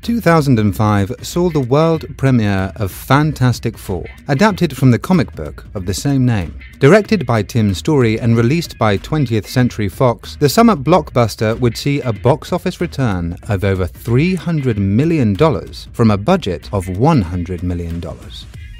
...2005 saw the world premiere of Fantastic Four, adapted from the comic book of the same name. Directed by Tim Story and released by 20th Century Fox, the summer blockbuster would see a box office return of over $300 million from a budget of $100 million.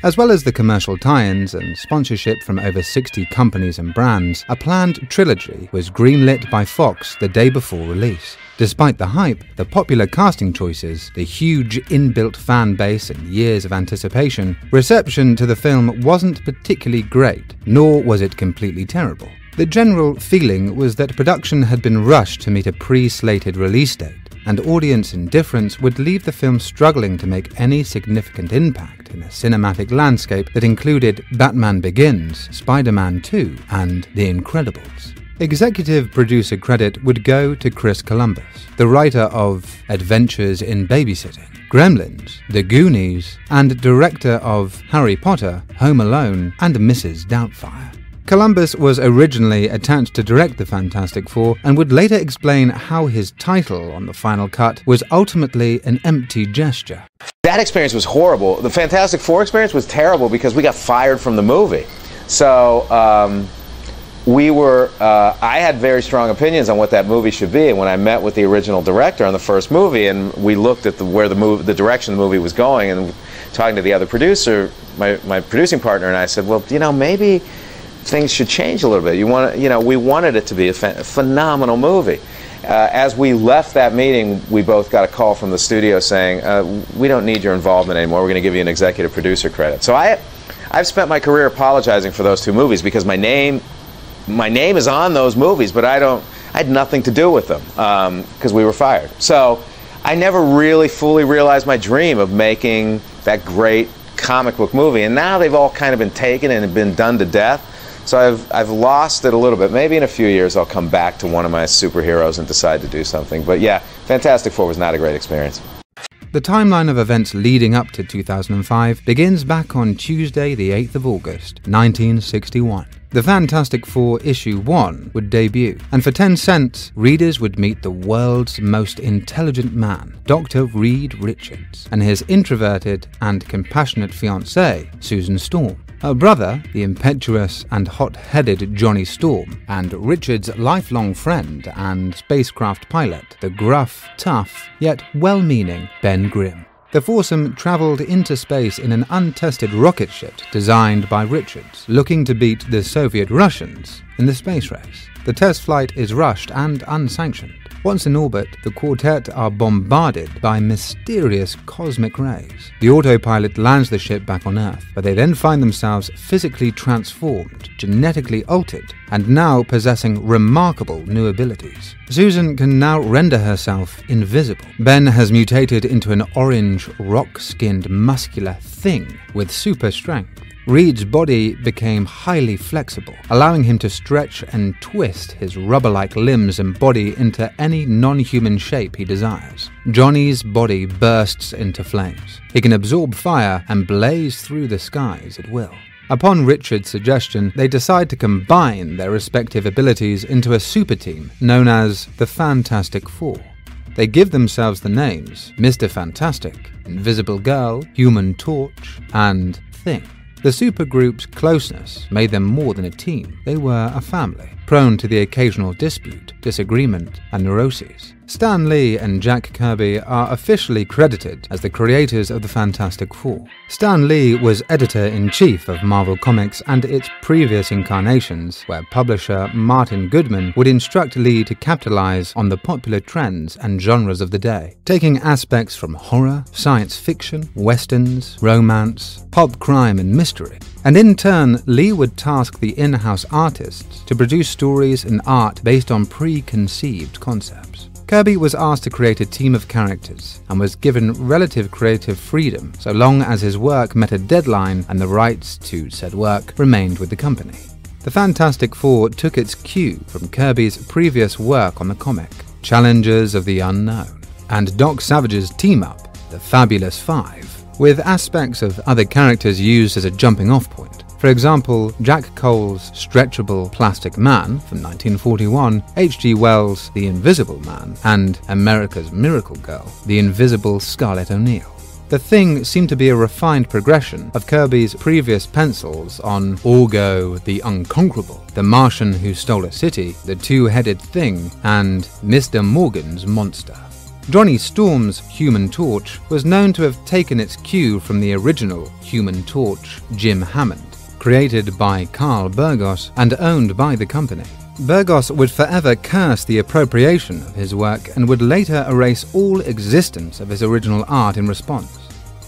As well as the commercial tie-ins and sponsorship from over 60 companies and brands, a planned trilogy was greenlit by Fox the day before release. Despite the hype, the popular casting choices, the huge inbuilt fan base and years of anticipation, reception to the film wasn't particularly great, nor was it completely terrible. The general feeling was that production had been rushed to meet a pre-slated release date, and audience indifference would leave the film struggling to make any significant impact in a cinematic landscape that included Batman Begins, Spider-Man 2, and The Incredibles. Executive producer credit would go to Chris Columbus, the writer of Adventures in Babysitting, Gremlins, The Goonies, and director of Harry Potter, Home Alone, and Mrs. Doubtfire. Columbus was originally attached to direct the Fantastic Four and would later explain how his title on the final cut was ultimately an empty gesture. That experience was horrible. The Fantastic Four experience was terrible because we got fired from the movie. So I had very strong opinions on what that movie should be, and when I met with the original director on the first movie and we looked at where the direction the movie was going, and talking to the other producer, my producing partner, and I said, well, you know, maybe things should change a little bit. We wanted it to be a phenomenal movie. As we left that meeting, we both got a call from the studio saying, we don't need your involvement anymore. We're going to give you an executive producer credit. So I've spent my career apologizing for those two movies because my name is on those movies, but I had nothing to do with them because we were fired. So I never really fully realized my dream of making that great comic book movie, and now they've all kind of been taken and have been done to death. So I've lost it a little bit. Maybe in a few years I'll come back to one of my superheroes and decide to do something. But yeah, Fantastic Four was not a great experience. The timeline of events leading up to 2005 begins back on Tuesday, the 8th of August, 1961. The Fantastic Four Issue 1 would debut, and for 10 cents, readers would meet the world's most intelligent man, Dr. Reed Richards, and his introverted and compassionate fiancée, Susan Storm. Her brother, the impetuous and hot-headed Johnny Storm, and Richard's lifelong friend and spacecraft pilot, the gruff, tough, yet well-meaning Ben Grimm. The foursome travelled into space in an untested rocket ship designed by Richards, looking to beat the Soviet Russians in the space race. The test flight is rushed and unsanctioned. Once in orbit, the quartet are bombarded by mysterious cosmic rays. The autopilot lands the ship back on Earth, but they then find themselves physically transformed, genetically altered, and now possessing remarkable new abilities. Susan can now render herself invisible. Ben has mutated into an orange, rock-skinned, muscular thing with super strength. Reed's body became highly flexible, allowing him to stretch and twist his rubber-like limbs and body into any non-human shape he desires. Johnny's body bursts into flames. He can absorb fire and blaze through the skies at will. Upon Richard's suggestion, they decide to combine their respective abilities into a super team known as the Fantastic Four. They give themselves the names Mr. Fantastic, Invisible Girl, Human Torch, and Thing. The supergroup's closeness made them more than a team. They were a family, prone to the occasional dispute, disagreement, and neuroses. Stan Lee and Jack Kirby are officially credited as the creators of the Fantastic Four. Stan Lee was editor-in-chief of Marvel Comics and its previous incarnations, where publisher Martin Goodman would instruct Lee to capitalize on the popular trends and genres of the day, taking aspects from horror, science fiction, westerns, romance, pulp crime, and mystery. And in turn, Lee would task the in-house artists to produce stories and art based on preconceived concepts. Kirby was asked to create a team of characters and was given relative creative freedom so long as his work met a deadline and the rights to said work remained with the company. The Fantastic Four took its cue from Kirby's previous work on the comic, Challengers of the Unknown, and Doc Savage's team-up, the Fabulous Five, with aspects of other characters used as a jumping-off point. For example, Jack Cole's Stretchable Plastic Man from 1941, H.G. Wells' The Invisible Man, and America's Miracle Girl, The Invisible Scarlett O'Neil. The Thing seemed to be a refined progression of Kirby's previous pencils on Orgo the Unconquerable, The Martian Who Stole a City, The Two-Headed Thing, and Mr. Morgan's Monster. Johnny Storm's Human Torch was known to have taken its cue from the original Human Torch, Jim Hammond, created by Carl Burgos and owned by the company. Burgos would forever curse the appropriation of his work and would later erase all existence of his original art in response.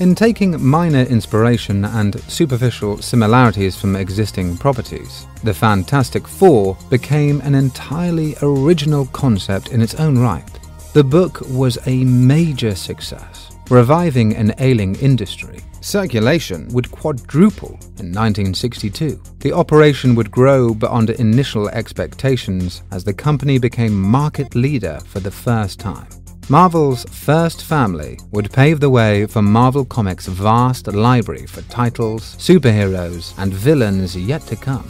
In taking minor inspiration and superficial similarities from existing properties, the Fantastic Four became an entirely original concept in its own right. The book was a major success, reviving an ailing industry. Circulation would quadruple in 1962. The operation would grow beyond initial expectations as the company became market leader for the first time. Marvel's first family would pave the way for Marvel Comics' vast library for titles, superheroes, and villains yet to come.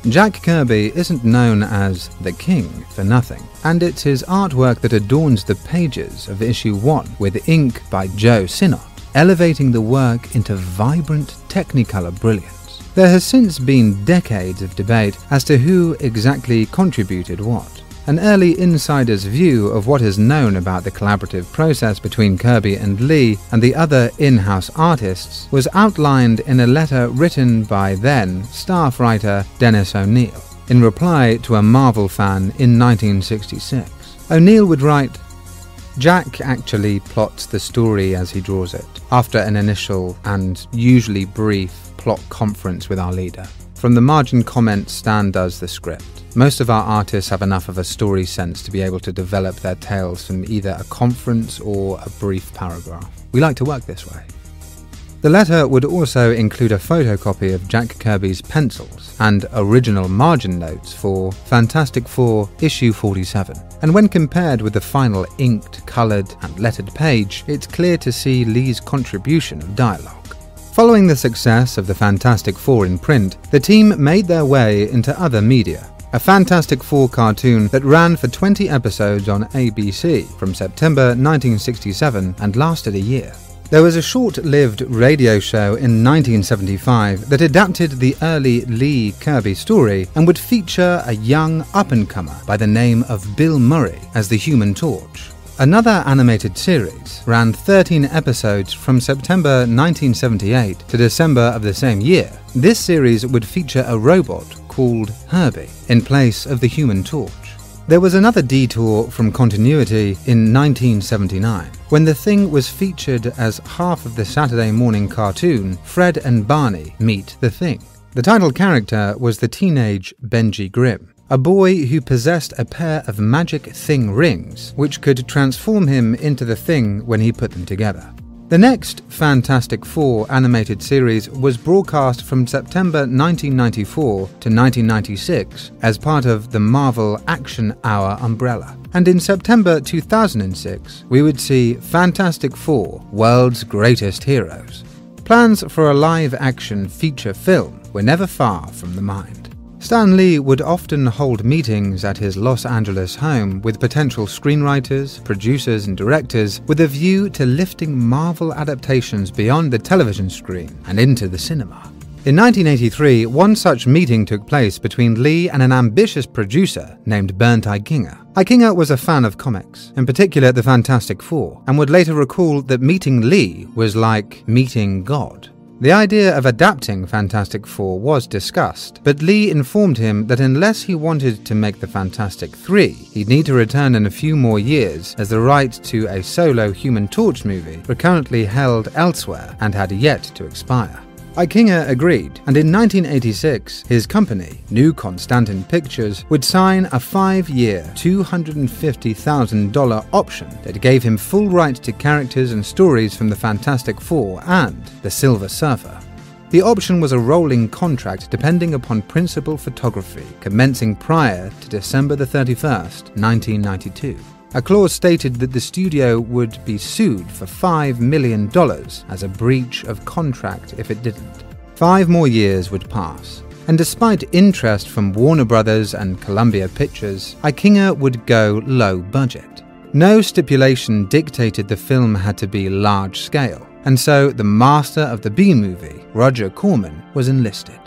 Jack Kirby isn't known as the King for nothing, and it's his artwork that adorns the pages of issue 1 with ink by Joe Sinnott, elevating the work into vibrant Technicolor brilliance. There has since been decades of debate as to who exactly contributed what. An early insider's view of what is known about the collaborative process between Kirby and Lee and the other in-house artists was outlined in a letter written by then staff writer Dennis O'Neil, in reply to a Marvel fan in 1966. O'Neil would write, "Jack actually plots the story as he draws it, after an initial and usually brief plot conference with our leader. From the margin comments, Stan does the script. Most of our artists have enough of a story sense to be able to develop their tales from either a conference or a brief paragraph. We like to work this way." The letter would also include a photocopy of Jack Kirby's pencils and original margin notes for Fantastic Four issue 47. And when compared with the final inked, coloured and lettered page, it's clear to see Lee's contribution of dialogue. Following the success of the Fantastic Four in print, the team made their way into other media. A Fantastic Four cartoon that ran for 20 episodes on ABC from September 1967 and lasted a year. There was a short-lived radio show in 1975 that adapted the early Lee Kirby story and would feature a young up-and-comer by the name of Bill Murray as the Human Torch. Another animated series ran 13 episodes from September 1978 to December of the same year. This series would feature a robot called Kirby in place of the Human Torch. There was another detour from continuity in 1979, when The Thing was featured as half of the Saturday morning cartoon Fred and Barney Meet the Thing. The title character was the teenage Benji Grimm, a boy who possessed a pair of magic Thing rings, which could transform him into the Thing when he put them together. The next Fantastic Four animated series was broadcast from September 1994 to 1996 as part of the Marvel Action Hour umbrella. And in September 2006, we would see Fantastic Four: World's Greatest Heroes. Plans for a live-action feature film were never far from the mind. Stan Lee would often hold meetings at his Los Angeles home with potential screenwriters, producers and directors with a view to lifting Marvel adaptations beyond the television screen and into the cinema. In 1983, one such meeting took place between Lee and an ambitious producer named Bernd Eichinger. Eichinger was a fan of comics, in particular the Fantastic Four, and would later recall that meeting Lee was like meeting God. The idea of adapting Fantastic Four was discussed, but Lee informed him that unless he wanted to make the Fantastic Three, he'd need to return in a few more years, as the rights to a solo Human Torch movie were currently held elsewhere and had yet to expire. Eichinger agreed, and in 1986, his company, New Constantin Pictures, would sign a 5-year, $250,000 option that gave him full rights to characters and stories from the Fantastic Four and the Silver Surfer. The option was a rolling contract depending upon principal photography, commencing prior to December 31st, 1992. A clause stated that the studio would be sued for $5 million as a breach of contract if it didn't. 5 more years would pass, and despite interest from Warner Brothers and Columbia Pictures, Ikinga would go low budget. No stipulation dictated the film had to be large scale, and so the master of the B-movie, Roger Corman, was enlisted.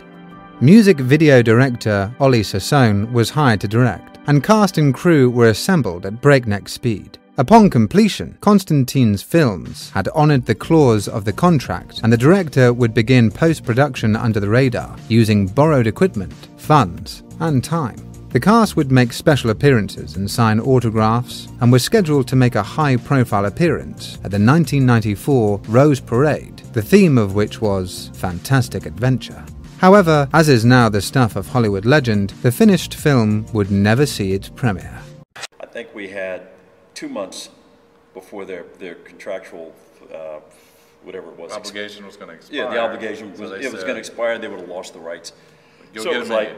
Music video director Ollie Sassone was hired to direct, and cast and crew were assembled at breakneck speed. Upon completion, Constantine's films had honored the clause of the contract, and the director would begin post-production under the radar, using borrowed equipment, funds, and time. The cast would make special appearances and sign autographs, and were scheduled to make a high-profile appearance at the 1994 Rose Parade, the theme of which was fantastic adventure. However, as is now the stuff of Hollywood legend, the finished film would never see its premiere. I think we had 2 months before their contractual, whatever it was. Obligation was going to expire. Yeah, the obligation was, it was going to expire, and they would have lost the rights. So it was like,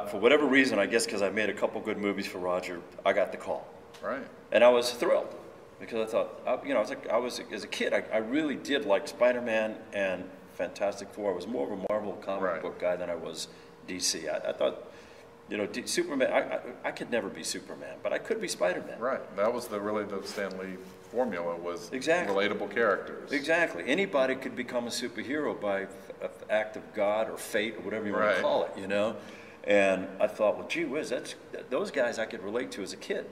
for whatever reason, I guess because I made a couple good movies for Roger, I got the call. Right. And I was thrilled because I thought, you know, as a kid, I really did like Spider-Man and Fantastic Four. I was more of a Marvel comic book guy than I was DC. I thought, you know, Superman, I could never be Superman, but I could be Spider-Man. Right. That was really the Stan Lee formula, was relatable characters. Exactly. Anybody could become a superhero by an act of God or fate or whatever you want to call it, you know? And I thought, well, gee whiz, those guys I could relate to as a kid.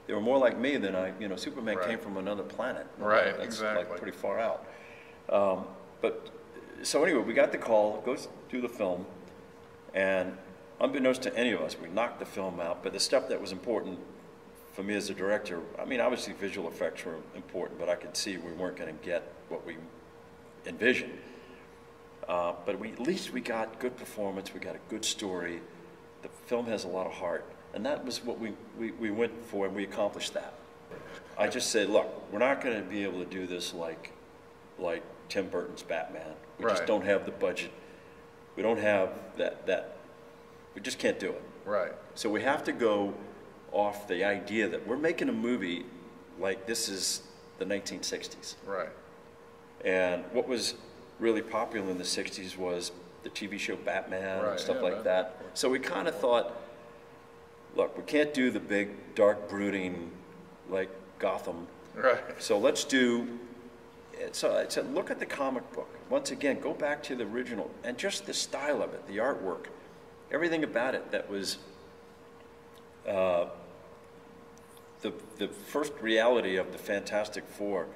They were more like me than Superman came from another planet. Right, That's exactly. like pretty far out. So anyway, we got the call, goes do the film, and unbeknownst to any of us, we knocked the film out, but the stuff that was important for me as a director, I mean, obviously visual effects were important, but I could see we weren't going to get what we envisioned. But at least we got good performance, we got a good story, the film has a lot of heart, and that was what we went for, and we accomplished that. I just said, look, we're not going to be able to do this like Tim Burton's Batman. We just don't have the budget. We don't have that. We just can't do it. Right. So we have to go off the idea that we're making a movie like this is the 1960s. Right. And what was really popular in the 60s was the TV show Batman and stuff like that. So we kind of thought, look, we can't do the big, dark, brooding, like Gotham. Right. So let's do, so I said, look at the comic book. Once again, go back to the original, and just the style of it, the artwork, everything about it that was the first reality of the Fantastic Four.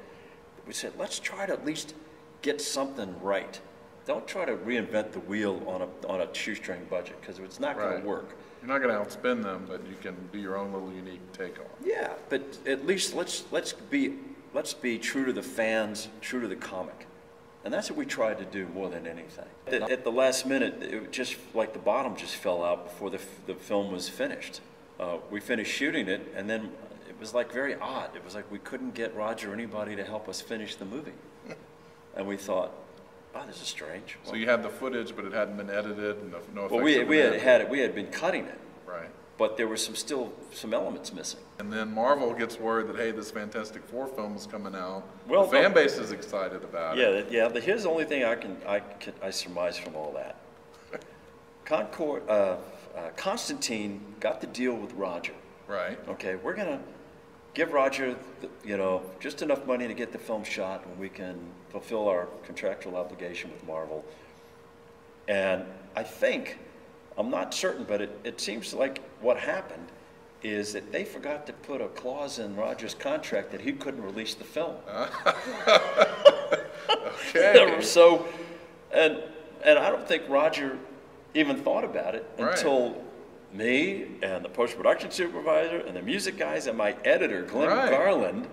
We said, let's try to at least get something right. Don't try to reinvent the wheel on a shoestring budget, because it's not going to work. You're not going to outspend them, but you can do your own little unique take on it. Yeah, but at least let's be true to the fans, true to the comic. And that's what we tried to do more than anything. At the last minute, it just like the bottom just fell out before the film was finished. We finished shooting it, and then it was like very odd. It was like we couldn't get Roger or anybody to help us finish the movie. And we thought, oh, this is strange. So you had the footage, but it hadn't been edited, and no effects. Well, we had been cutting it. Right. But there were still some elements missing. And then Marvel gets word that, hey, this Fantastic Four film is coming out. Well, the fan base is excited about it. Yeah. Here's the only thing I surmise from all that. Constantine got the deal with Roger. Right. Okay, we're gonna give Roger, just enough money to get the film shot, and we can fulfill our contractual obligation with Marvel. And I think, I'm not certain, but it seems like what happened is that they forgot to put a clause in Roger's contract that he couldn't release the film. Okay. So, and I don't think Roger even thought about it until me and the post-production supervisor and the music guys and my editor, Glenn Garland.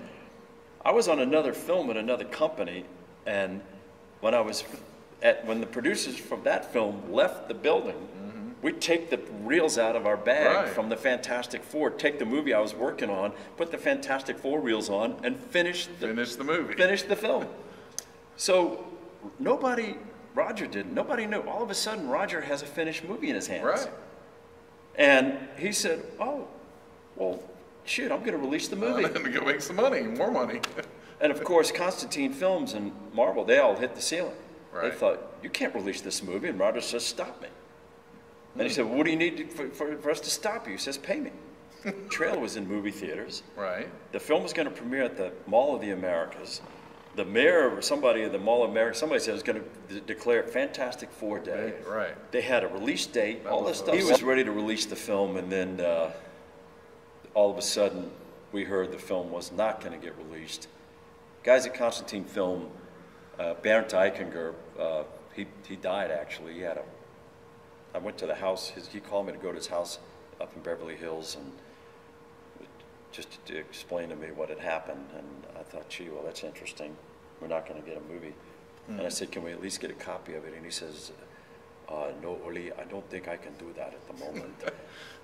I was on another film at another company, and when the producers from that film left the building, we'd take the reels out of our bag from the Fantastic Four, take the movie I was working on, put the Fantastic Four reels on, and finish the movie. Finish the film. So Roger didn't. Nobody knew. All of a sudden, Roger has a finished movie in his hands. Right. And he said, oh, well, shoot, I'm going to release the movie. I'm going to go make some money, more money. And of course, Constantine Films and Marvel, they all hit the ceiling. Right. They thought, you can't release this movie. And Roger says, stop me. And he said, well, what do you need for us to stop you? He says, pay me. The trailer was in movie theaters. Right. The film was going to premiere at the Mall of the Americas. The mayor or somebody at the Mall of America, somebody said was going to declare Fantastic Four Day. Right. They had a release date, all this stuff. He was ready to release the film, and then all of a sudden, we heard the film was not going to get released. Guys at Constantine Film, Bernd Eichinger, he died actually. He had I went to the house. He called me to go to his house up in Beverly Hills, and just to explain to me what had happened. And I thought, gee, well, that's interesting. We're not going to get a movie. And I said, can we at least get a copy of it? And he says, no, Oli, I don't think I can do that at the moment.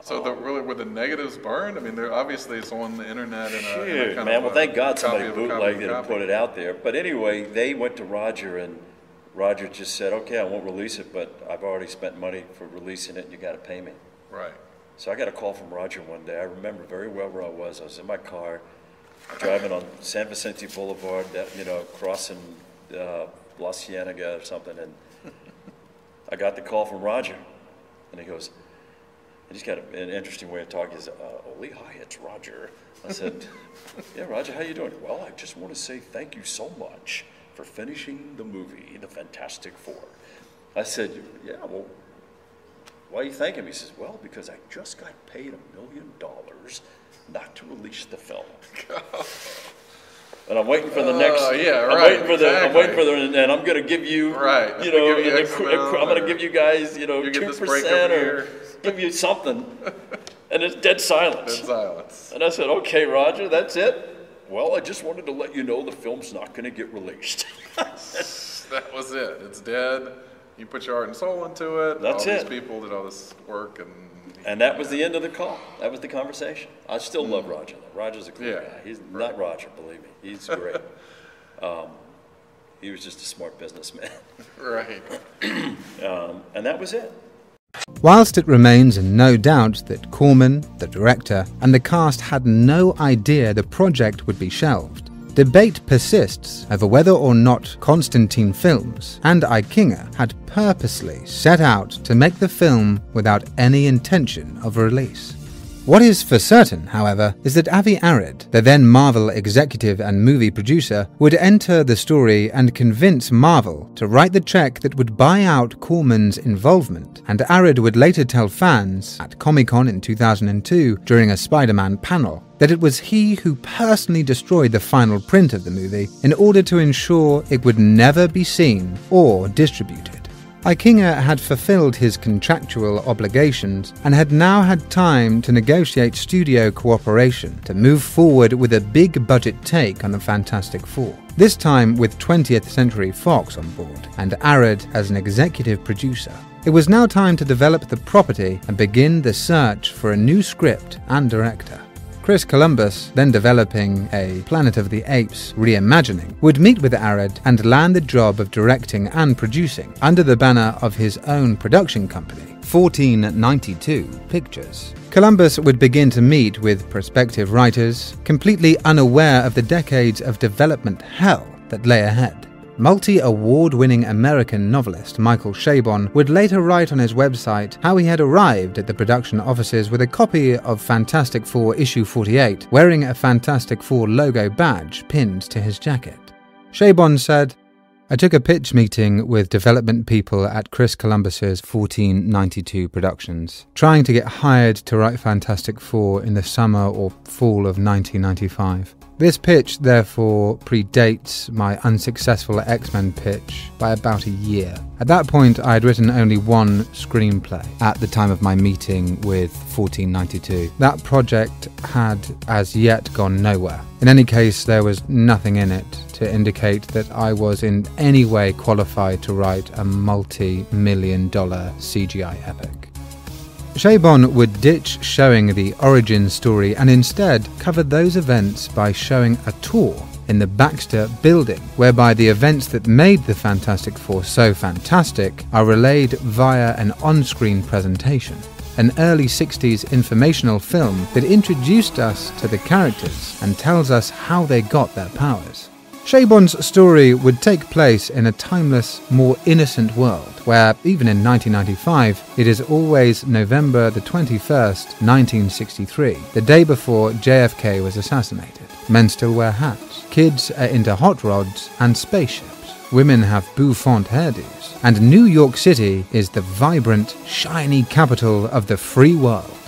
So really, were the negatives burned? I mean, obviously it's on the internet. Well, thank God somebody bootlegged it and put it out there. But anyway, they went to Roger, and Roger just said, okay, I won't release it, but I've already spent money for releasing it, and you got to pay me. Right. So I got a call from Roger one day. I remember very well where I was. I was in my car, driving on San Vicente Boulevard, crossing La Cienega or something, and I got the call from Roger, and he goes, and he's got an interesting way of talking. He says, Oli, hi, it's Roger. I said, yeah, Roger, how you doing? Well, I just want to say thank you so much for finishing the movie, The Fantastic Four. I said, yeah, well, why are you thanking me? He says, well, because I just got paid $1 million not to release the film. And I'm waiting for the next. I'm waiting for and I'm going to give you. Right. I'm going to give you guys, 2% or give you something. And it's dead silence. Dead silence. And I said, okay, Roger, that's it. Well, I just wanted to let you know the film's not going to get released. That was it. It's dead. You put your heart and soul into it. That's all it. These people did all this work, and that was the end of the call. That was the conversation. I still love Roger. Roger's a cool guy. He's not Roger, believe me. He's great. He was just a smart businessman. Right. And that was it. Whilst it remains in no doubt that Corman, the director, and the cast had no idea the project would be shelved, debate persists over whether or not Constantine Films and Eichinger had purposely set out to make the film without any intention of release. What is for certain, however, is that Avi Arad, the then Marvel executive and movie producer, would enter the story and convince Marvel to write the check that would buy out Corman's involvement, and Arad would later tell fans at Comic-Con in 2002 during a Spider-Man panel that it was he who personally destroyed the final print of the movie in order to ensure it would never be seen or distributed. Eichinger had fulfilled his contractual obligations and had now had time to negotiate studio cooperation to move forward with a big-budget take on the Fantastic Four, this time with 20th Century Fox on board, and Arad as an executive producer. It was now time to develop the property and begin the search for a new script and director. Chris Columbus, then developing a Planet of the Apes reimagining, would meet with Arad and land the job of directing and producing under the banner of his own production company, 1492 Pictures. Columbus would begin to meet with prospective writers, completely unaware of the decades of development hell that lay ahead. Multi-award-winning American novelist Michael Chabon would later write on his website how he had arrived at the production offices with a copy of Fantastic Four issue 48, wearing a Fantastic Four logo badge pinned to his jacket. Chabon said, I took a pitch meeting with development people at Chris Columbus's 1492 Productions, trying to get hired to write Fantastic Four in the summer or fall of 1995. This pitch, therefore, predates my unsuccessful X-Men pitch by about a year. At that point, I had written only one screenplay at the time of my meeting with 1492. That project had as yet gone nowhere. In any case, there was nothing in it to indicate that I was in any way qualified to write a multi-million-dollar CGI epic. Chabon would ditch showing the origin story and instead cover those events by showing a tour in the Baxter building, whereby the events that made the Fantastic Four so fantastic are relayed via an on-screen presentation. an early 60s informational film that introduced us to the characters and tells us how they got their powers. Chabon's story would take place in a timeless, more innocent world, where, even in 1995, it is always November the 21st, 1963, the day before JFK was assassinated. Men still wear hats, kids are into hot rods and spaceships, women have bouffant hairdos, and New York City is the vibrant, shiny capital of the free world.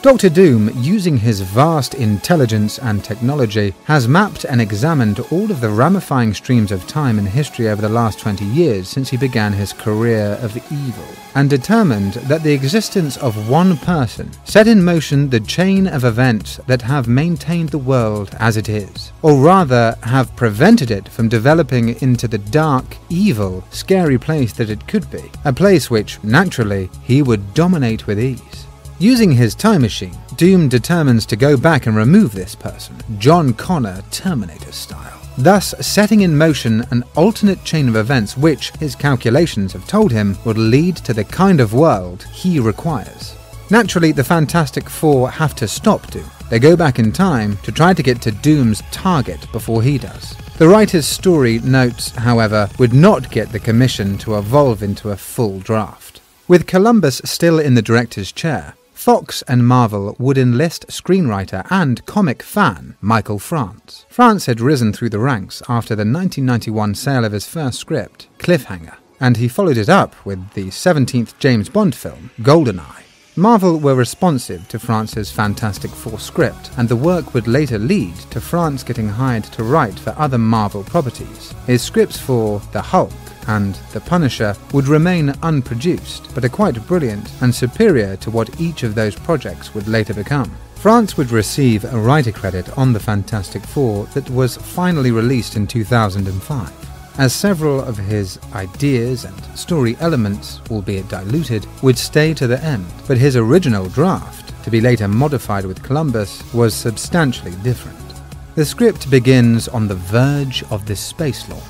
Dr. Doom, using his vast intelligence and technology, has mapped and examined all of the ramifying streams of time and history over the last 20 years since he began his career of evil, and determined that the existence of one person set in motion the chain of events that have maintained the world as it is, or rather have prevented it from developing into the dark, evil, scary place that it could be, a place which, naturally, he would dominate with ease. Using his time machine, Doom determines to go back and remove this person, John Connor Terminator style, thus setting in motion an alternate chain of events which, his calculations have told him, would lead to the kind of world he requires. Naturally, the Fantastic Four have to stop Doom. They go back in time to try to get to Doom's target before he does. The writer's story notes, however, would not get the commission to evolve into a full draft. With Columbus still in the director's chair, Fox and Marvel would enlist screenwriter and comic fan Michael France. France had risen through the ranks after the 1991 sale of his first script, Cliffhanger, and he followed it up with the 17th James Bond film, GoldenEye. Marvel were responsive to France's Fantastic Four script, and the work would later lead to France getting hired to write for other Marvel properties. His scripts for The Hulk and The Punisher would remain unproduced, but are quite brilliant and superior to what each of those projects would later become. France would receive a writer credit on the Fantastic Four that was finally released in 2005. As several of his ideas and story elements, albeit diluted, would stay to the end, but his original draft, to be later modified with Columbus, was substantially different. The script begins on the verge of the space launch.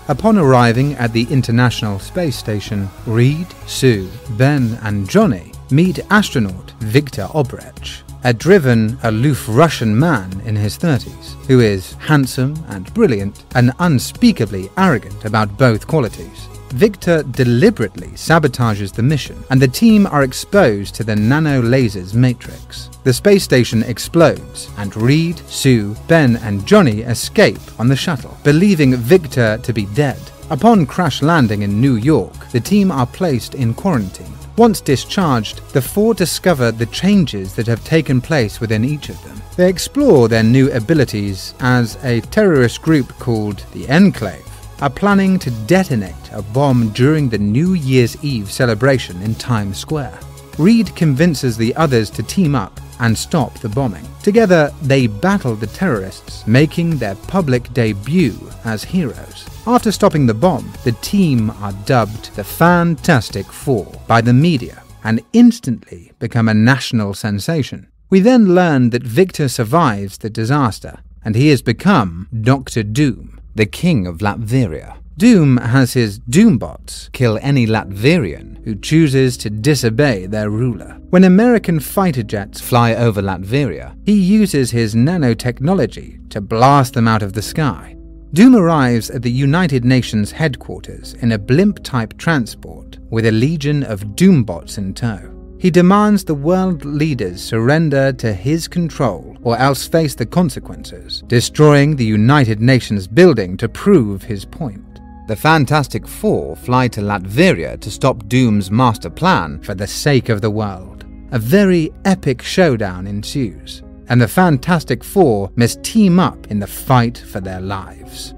Upon arriving at the International Space Station, Reed, Sue, Ben and Johnny meet astronaut Victor Obrecht, a driven, aloof Russian man in his 30s, who is handsome and brilliant and unspeakably arrogant about both qualities. Victor deliberately sabotages the mission, and the team are exposed to the nano-lasers matrix. The space station explodes, and Reed, Sue, Ben and Johnny escape on the shuttle, believing Victor to be dead. Upon crash landing in New York, the team are placed in quarantine. Once discharged, the four discover the changes that have taken place within each of them. They explore their new abilities as a terrorist group called the Enclave are planning to detonate a bomb during the New Year's Eve celebration in Times Square. Reed convinces the others to team up and stop the bombing. Together, they battle the terrorists, making their public debut as heroes. After stopping the bomb, the team are dubbed the Fantastic Four by the media and instantly become a national sensation. We then learn that Victor survives the disaster, and he has become Dr. Doom, the king of Latveria. Doom has his Doombots kill any Latvian who chooses to disobey their ruler. When American fighter jets fly over Latveria, he uses his nanotechnology to blast them out of the sky. Doom arrives at the United Nations headquarters in a blimp-type transport with a legion of Doombots in tow. He demands the world leaders surrender to his control or else face the consequences, destroying the United Nations building to prove his point. The Fantastic Four fly to Latveria to stop Doom's master plan for the sake of the world. A very epic showdown ensues, and the Fantastic Four must team up in the fight for their lives.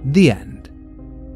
The end.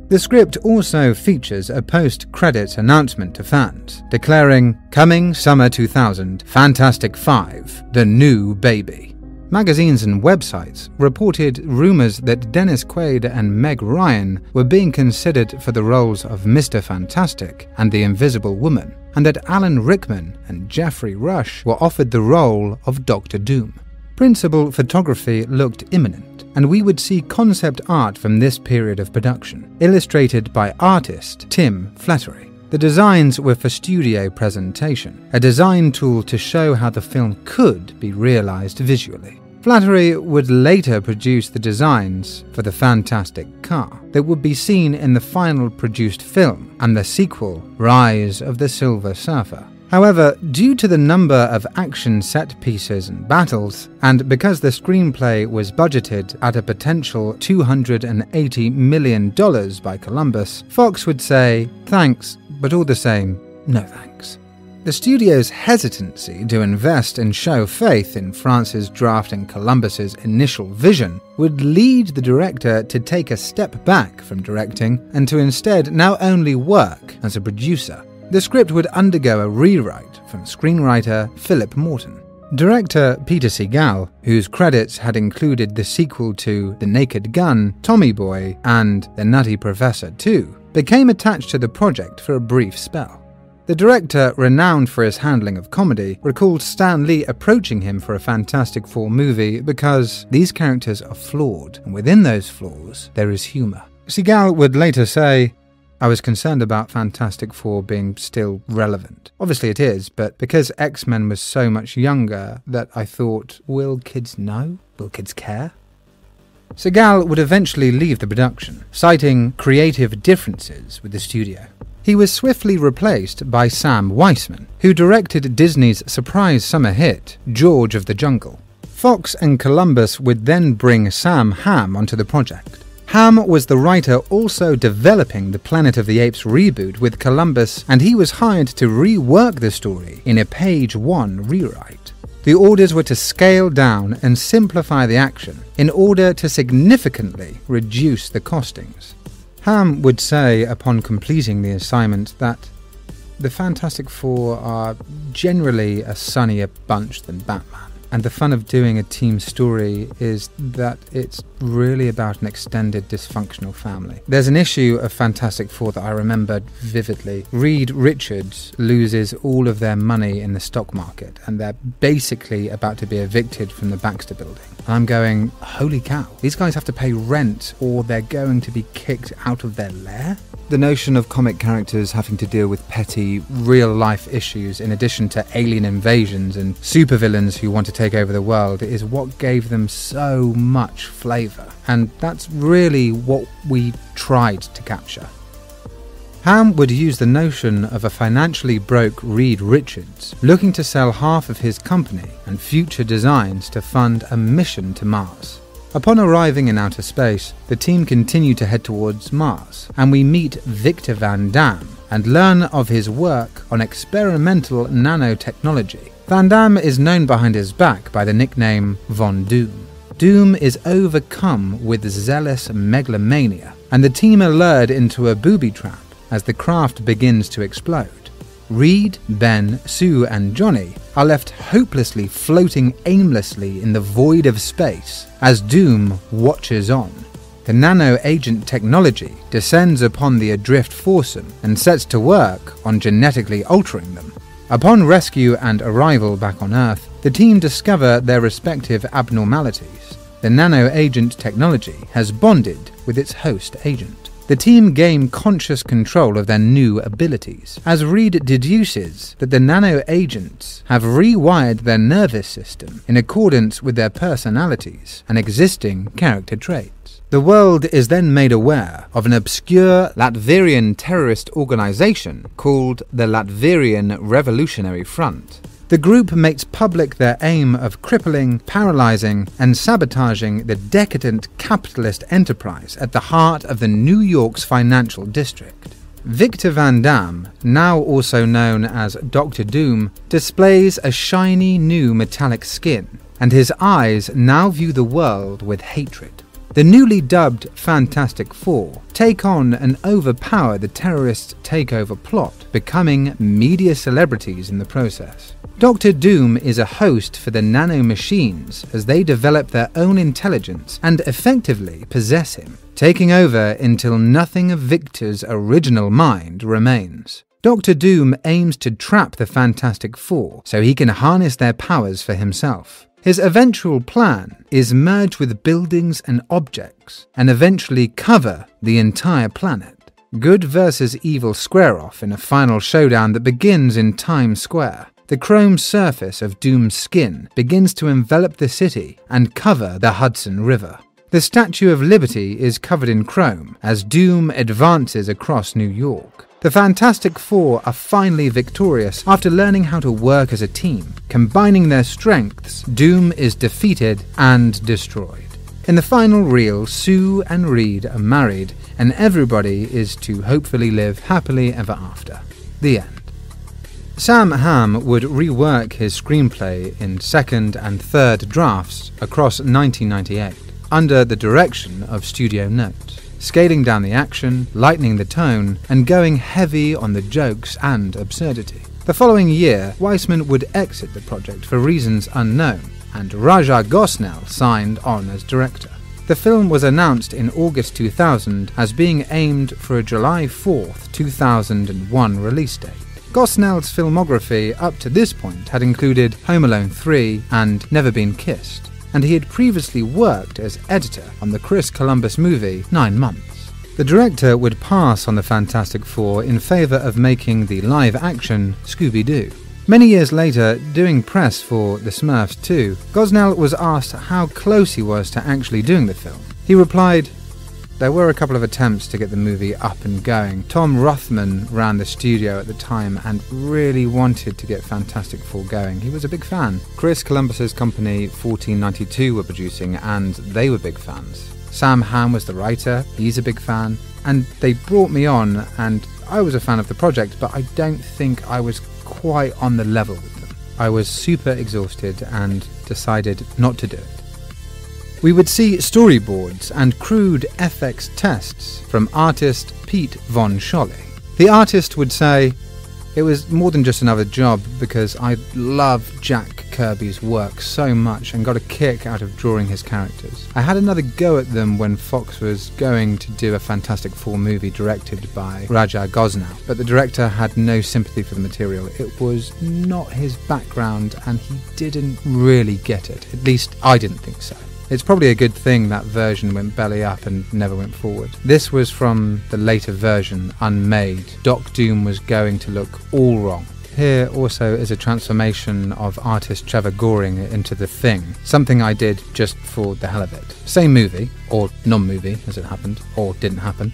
The script also features a post-credits announcement to fans, declaring, "Coming summer 2000, Fantastic Five, the new baby." Magazines and websites reported rumors that Dennis Quaid and Meg Ryan were being considered for the roles of Mr. Fantastic and the Invisible Woman, and that Alan Rickman and Jeffrey Rush were offered the role of Dr. Doom. Principal photography looked imminent, and we would see concept art from this period of production, illustrated by artist Tim Flattery. The designs were for studio presentation, a design tool to show how the film could be realized visually. Flattery would later produce the designs for the fantastic car that would be seen in the final produced film and the sequel, Rise of the Silver Surfer. However, due to the number of action set pieces and battles, and because the screenplay was budgeted at a potential $280 million by Columbus, Fox would say, "Thanks, but all the same, no thanks." The studio's hesitancy to invest and show faith in France's draft and Columbus's initial vision would lead the director to take a step back from directing and to instead now only work as a producer. The script would undergo a rewrite from screenwriter Philip Morton. Director Peter Segal, whose credits had included the sequel to The Naked Gun, Tommy Boy, and The Nutty Professor 2, became attached to the project for a brief spell. The director, renowned for his handling of comedy, recalled Stan Lee approaching him for a Fantastic Four movie because these characters are flawed, and within those flaws, there is humor. Segal would later say, "I was concerned about Fantastic Four being still relevant. Obviously it is, but because X-Men was so much younger that I thought, will kids know? Will kids care?" Segal would eventually leave the production, citing creative differences with the studio. He was swiftly replaced by Sam Weisman, who directed Disney's surprise summer hit, George of the Jungle. Fox and Columbus would then bring Sam Hamm onto the project. Hamm was the writer also developing the Planet of the Apes reboot with Columbus, and he was hired to rework the story in a page 1 rewrite. The orders were to scale down and simplify the action in order to significantly reduce the costings. Hamm would say upon completing the assignment that the Fantastic Four are generally a sunnier bunch than Batman. And the fun of doing a team story is that it's really about an extended dysfunctional family. There's an issue of Fantastic Four that I remembered vividly. Reed Richards loses all of their money in the stock market, and they're basically about to be evicted from the Baxter building. And I'm going, holy cow, these guys have to pay rent or they're going to be kicked out of their lair? The notion of comic characters having to deal with petty, real-life issues in addition to alien invasions and supervillains who want to take over the world is what gave them so much flavour, and that's really what we tried to capture. Hamm would use the notion of a financially broke Reed Richards looking to sell half of his company and future designs to fund a mission to Mars. Upon arriving in outer space, the team continue to head towards Mars, and we meet Victor Van Damme and learn of his work on experimental nanotechnology. Van Damme is known behind his back by the nickname Von Doom. Doom is overcome with zealous megalomania, and the team are lured into a booby trap as the craft begins to explode. Reed, Ben, Sue, and Johnny are left hopelessly floating aimlessly in the void of space as Doom watches on. The nano-agent technology descends upon the adrift foursome and sets to work on genetically altering them. Upon rescue and arrival back on Earth, the team discover their respective abnormalities. The nano-agent technology has bonded with its host agent. The team gain conscious control of their new abilities, as Reed deduces that the nano-agents have rewired their nervous system in accordance with their personalities and existing character traits. The world is then made aware of an obscure Latvian terrorist organization called the Latvian Revolutionary Front. The group makes public their aim of crippling, paralyzing, and sabotaging the decadent capitalist enterprise at the heart of the New York's financial district. Victor Van Damme, now also known as Dr. Doom, displays a shiny new metallic skin, and his eyes now view the world with hatred. The newly dubbed Fantastic Four take on and overpower the terrorist takeover plot, becoming media celebrities in the process. Dr. Doom is a host for the nanomachines as they develop their own intelligence and effectively possess him, taking over until nothing of Victor's original mind remains. Dr. Doom aims to trap the Fantastic Four so he can harness their powers for himself. His eventual plan is merge with buildings and objects and eventually cover the entire planet. Good versus evil square-off in a final showdown that begins in Times Square. The chrome surface of Doom's skin begins to envelop the city and cover the Hudson River. The Statue of Liberty is covered in chrome as Doom advances across New York. The Fantastic Four are finally victorious after learning how to work as a team. Combining their strengths, Doom is defeated and destroyed. In the final reel, Sue and Reed are married, and everybody is to hopefully live happily ever after. The end. Sam Hamm would rework his screenplay in second and third drafts across 1998, under the direction of Studio Note, scaling down the action, lightening the tone, and going heavy on the jokes and absurdity. The following year, Weissman would exit the project for reasons unknown, and Raja Gosnell signed on as director. The film was announced in August 2000 as being aimed for a July 4th, 2001 release date. Gosnell's filmography up to this point had included Home Alone 3 and Never Been Kissed, and he had previously worked as editor on the Chris Columbus movie 9 Months. The director would pass on the Fantastic Four in favour of making the live-action Scooby-Doo. Many years later, doing press for The Smurfs 2, Gosnell was asked how close he was to actually doing the film. He replied, "There were a couple of attempts to get the movie up and going. Tom Rothman ran the studio at the time and really wanted to get Fantastic Four going. He was a big fan. Chris Columbus's company 1492 were producing and they were big fans. Sam Hamm was the writer, he's a big fan, and they brought me on and I was a fan of the project, but I don't think I was quite on the level with them. I was super exhausted and decided not to do it." We would see storyboards and crude FX tests from artist Pete Von Scholle. The artist would say, "It was more than just another job because I love Jack Kirby's work so much and got a kick out of drawing his characters. I had another go at them when Fox was going to do a Fantastic Four movie directed by Raja Gosnell, but the director had no sympathy for the material. It was not his background and he didn't really get it. At least I didn't think so. It's probably a good thing that version went belly up and never went forward." This was from the later version, Unmade. Doc Doom was going to look all wrong. Here also is a transformation of artist Trevor Goring into The Thing, something I did just for the hell of it. Same movie, or non-movie as it happened, or didn't happen.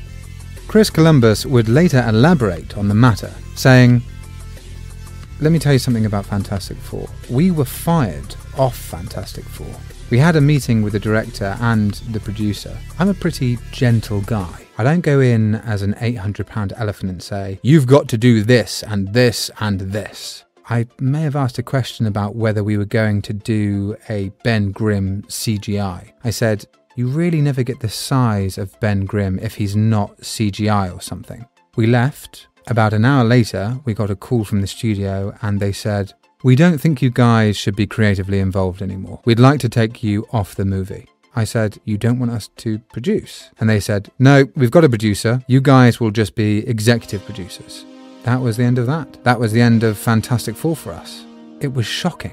Chris Columbus would later elaborate on the matter, saying, "Let me tell you something about Fantastic Four. We were fired off Fantastic Four. We had a meeting with the director and the producer. I'm a pretty gentle guy. I don't go in as an 800-pound elephant and say, 'You've got to do this and this and this.' I may have asked a question about whether we were going to do a Ben Grimm CGI. I said, 'You really never get the size of Ben Grimm if he's not CGI or something.' We left. About an hour later, we got a call from the studio and they said, 'We don't think you guys should be creatively involved anymore. We'd like to take you off the movie.' I said, 'You don't want us to produce?' And they said, 'No, we've got a producer. You guys will just be executive producers.' That was the end of that. That was the end of Fantastic Four for us. It was shocking.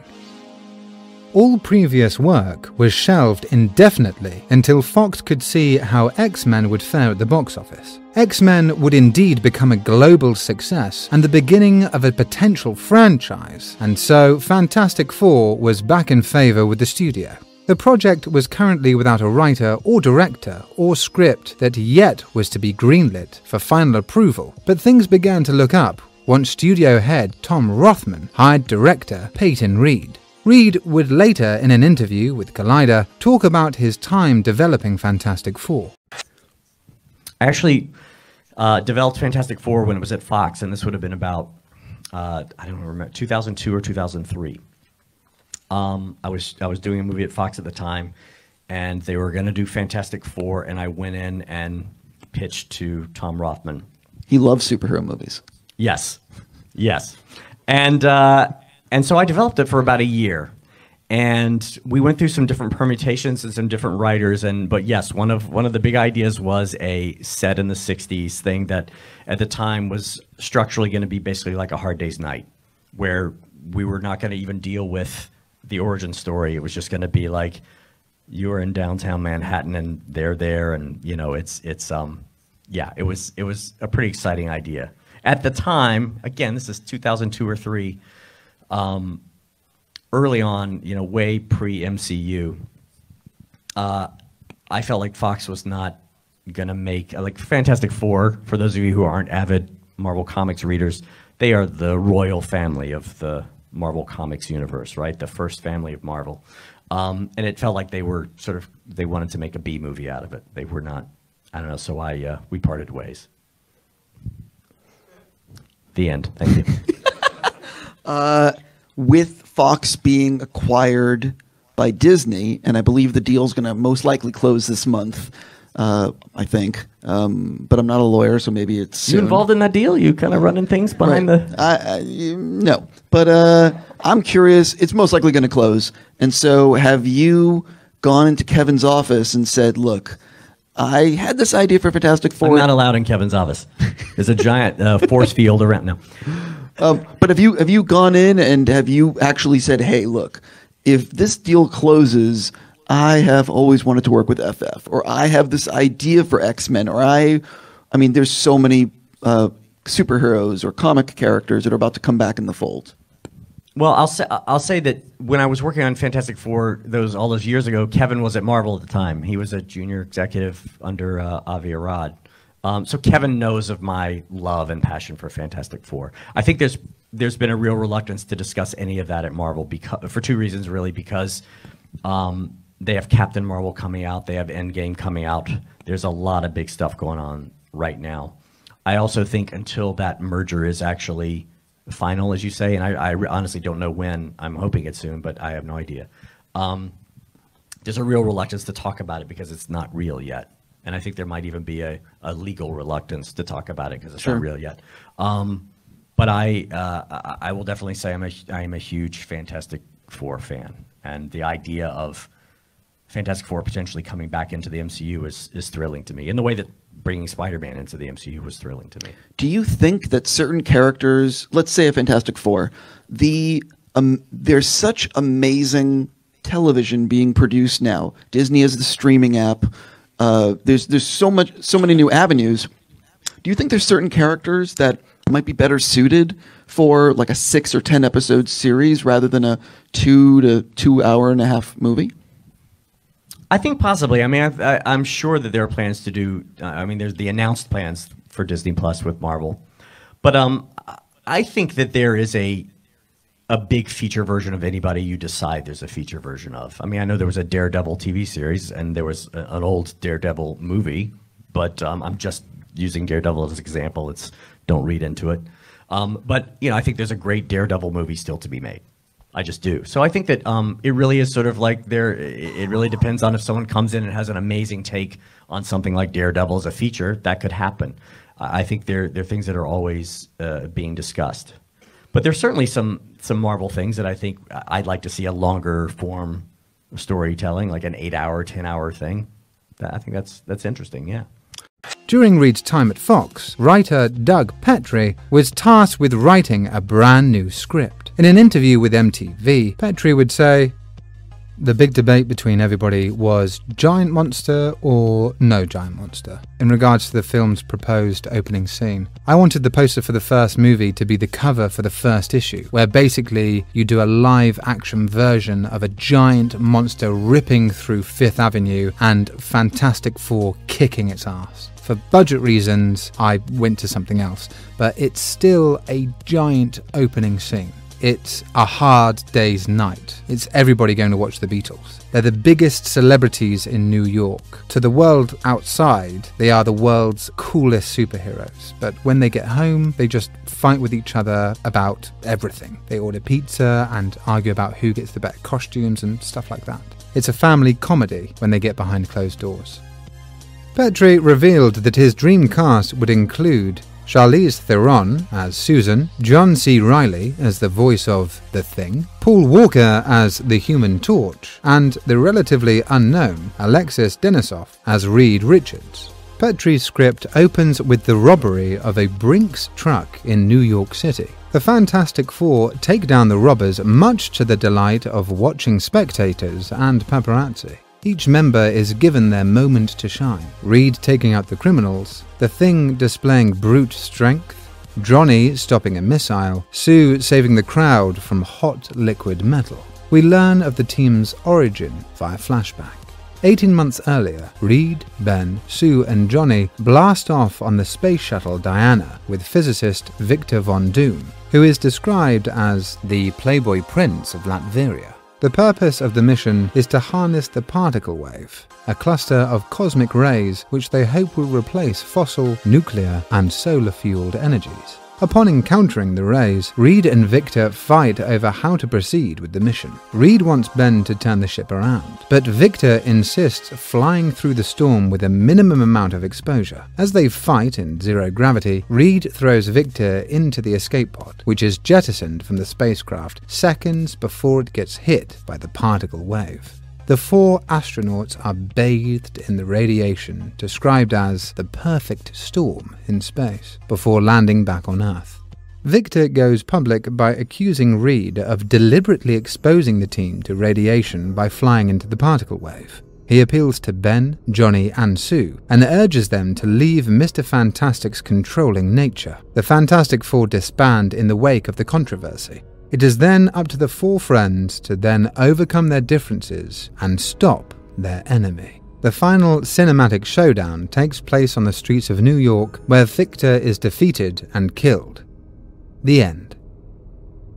All previous work was shelved indefinitely until Fox could see how X-Men would fare at the box office. X-Men would indeed become a global success and the beginning of a potential franchise, and so Fantastic Four was back in favour with the studio. The project was currently without a writer or director or script that yet was to be greenlit for final approval, but things began to look up once studio head Tom Rothman hired director Peyton Reed. Reed would later, in an interview with Collider, talk about his time developing Fantastic Four. I actually developed Fantastic Four when it was at Fox, and this would have been about, I don't remember, 2002 or 2003. I was doing a movie at Fox at the time, and they were going to do Fantastic Four, and I went in and pitched to Tom Rothman. He loves superhero movies. Yes, yes. And so I developed it for about a year, and we went through some different permutations and some different writers. But yes, one of the big ideas was a set in the '60s thing that, at the time, was structurally going to be basically like A Hard Day's Night, where we were not going to even deal with the origin story. It was just going to be like, you're in downtown Manhattan and they're there, and it's yeah, it was a pretty exciting idea. At the time, again, this is 2002 or 3, early on, way pre-MCU, I felt like Fox was not going to make, like Fantastic Four, for those of you who aren't avid Marvel Comics readers, they are the royal family of the Marvel Comics universe, right? The first family of Marvel. And it felt like they were they wanted to make a B movie out of it. They were not, I don't know, so we parted ways. The end. Thank you. With Fox being acquired by Disney, and I believe the deal's going to most likely close this month, I think. But I'm not a lawyer, so maybe it's soon. You involved in that deal? You kind of running things behind the... No. But I'm curious. It's most likely going to close. And so have you gone into Kevin's office and said, look, I had this idea for Fantastic Four. I'm not allowed in Kevin's office. There's a giant force field around now. But have you gone in and have you actually said, hey, look, if this deal closes, I have always wanted to work with FF, or I have this idea for X-Men, or I mean, there's so many superheroes or comic characters that are about to come back in the fold. Well, I'll say that when I was working on Fantastic Four all those years ago, Kevin was at Marvel at the time. He was a junior executive under Avi Arad. So Kevin knows of my love and passion for Fantastic Four. I think there's been a real reluctance to discuss any of that at Marvel for two reasons, really. Because they have Captain Marvel coming out, they have Endgame coming out. There's a lot of big stuff going on right now. I also think until that merger is actually final, as you say, and I honestly don't know when. I'm hoping it's soon, but I have no idea. There's a real reluctance to talk about it because it's not real yet. And I think there might even be a legal reluctance to talk about it because it's not real yet. But I will definitely say I am a huge Fantastic Four fan. And the idea of Fantastic Four potentially coming back into the MCU is thrilling to me, in the way that bringing Spider-Man into the MCU was thrilling to me. Do you think that certain characters, let's say a Fantastic Four, there's such amazing television being produced now. Disney has the streaming app. There's so many new avenues. Do you think there's certain characters that might be better suited for like a 6 or 10 episode series rather than a 2 to 2 hour and a half movie? I think possibly. I mean, I'm sure that there are plans to do. There's the announced plans for Disney Plus with Marvel, but I think that there is a big feature version of anybody you decide there's a feature version of. I mean, I know there was a Daredevil TV series and there was an old Daredevil movie, but I'm just using Daredevil as an example. Don't read into it. But I think there's a great Daredevil movie still to be made. I just do. So I think that it really is sort of like it really depends on if someone comes in and has an amazing take on something like Daredevil as a feature, that could happen. I think there are things that are always being discussed. But there's certainly some Marvel things that I think I'd like to see a longer form storytelling, like an 8-hour, 10-hour thing. I think that's interesting, yeah. During Reed's time at Fox, writer Doug Petrie was tasked with writing a brand new script. In an interview with MTV, Petrie would say, "The big debate between everybody was giant monster or no giant monster. In regards to the film's proposed opening scene, I wanted the poster for the first movie to be the cover for the first issue, where basically you do a live action version of a giant monster ripping through Fifth Avenue and Fantastic Four kicking its ass. For budget reasons, I went to something else, but it's still a giant opening scene. It's a hard day's night. It's everybody going to watch the Beatles. They're the biggest celebrities in New York. To the world outside, they are the world's coolest superheroes. But when they get home, they just fight with each other about everything. They order pizza and argue about who gets the better costumes and stuff like that. It's a family comedy when they get behind closed doors." Petrie revealed that his dream cast would include Charlize Theron as Susan, John C. Reilly as the voice of The Thing, Paul Walker as the Human Torch, and the relatively unknown Alexis Denisof as Reed Richards. Petrie's script opens with the robbery of a Brinks truck in New York City. The Fantastic Four take down the robbers much to the delight of watching spectators and paparazzi. Each member is given their moment to shine. Reed taking out the criminals, the Thing displaying brute strength, Johnny stopping a missile, Sue saving the crowd from hot liquid metal. We learn of the team's origin via flashback. 18 months earlier, Reed, Ben, Sue and Johnny blast off on the space shuttle Diana with physicist Victor Von Doom, who is described as the Playboy Prince of Latveria. The purpose of the mission is to harness the particle wave, a cluster of cosmic rays which they hope will replace fossil, nuclear and solar-fueled energies. Upon encountering the rays, Reed and Victor fight over how to proceed with the mission. Reed wants Ben to turn the ship around, but Victor insists flying through the storm with a minimum amount of exposure. As they fight in zero gravity, Reed throws Victor into the escape pod, which is jettisoned from the spacecraft seconds before it gets hit by the particle wave. The 4 astronauts are bathed in the radiation described as the perfect storm in space, before landing back on Earth. Victor goes public by accusing Reed of deliberately exposing the team to radiation by flying into the particle wave. He appeals to Ben, Johnny and Sue, and urges them to leave Mr. Fantastic's controlling nature. The Fantastic Four disband in the wake of the controversy. It is then up to the 4 friends to then overcome their differences and stop their enemy. The final cinematic showdown takes place on the streets of New York, where Victor is defeated and killed. The end.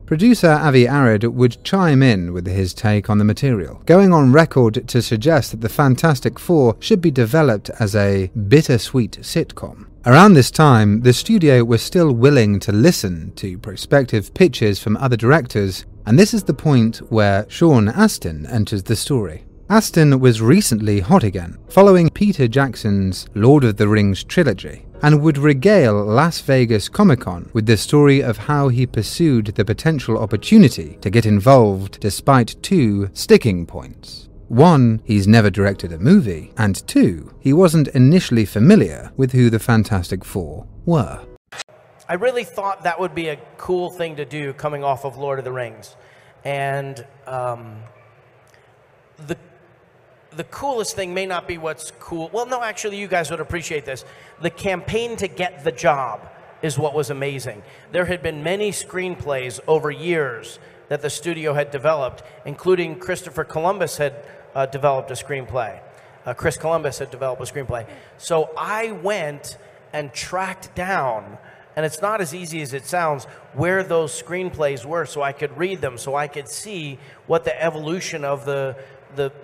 Producer Avi Arad would chime in with his take on the material, going on record to suggest that the Fantastic Four should be developed as a bittersweet sitcom. Around this time, the studio was still willing to listen to prospective pitches from other directors, and this is the point where Sean Astin enters the story. Astin was recently hot again, following Peter Jackson's Lord of the Rings trilogy, and would regale Las Vegas Comic-Con with the story of how he pursued the potential opportunity to get involved despite 2 sticking points. 1, he's never directed a movie, and 2, he wasn't initially familiar with who the Fantastic Four were. I really thought that would be a cool thing to do coming off of Lord of the Rings. And the coolest thing may not be what's cool. Well, no, actually, you guys would appreciate this. The campaign to get the job is what was amazing. There had been many screenplays over years that the studio had developed, including Christopher Columbus had developed a screenplay. Chris Columbus had developed a screenplay. So I went and tracked down, and it's not as easy as it sounds, where those screenplays were so I could read them, so I could see what the evolution of the